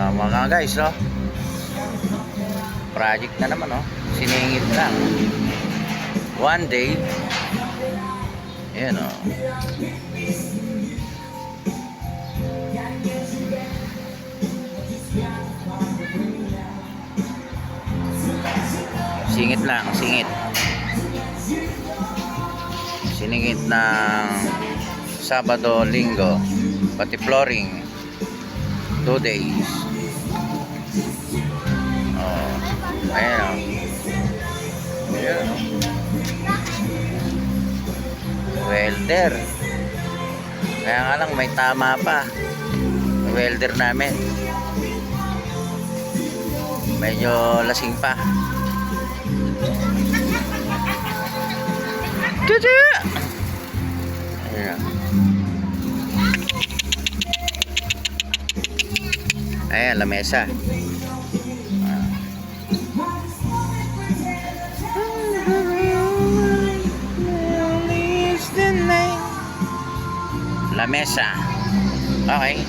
Mga guys, no? Project na naman, no? Siningit lang. One day. Ayan, no? Singit lang, singit. Siningit ng Sabado, Linggo, pati flooring 2 days. Oh, ayan o. Ayan o. Welder. Kaya nga lang may tama pa. Welder namin. Medyo lasing pa. Chuchu! Ayan. Ayan, lamesa. Lamesa. Okay.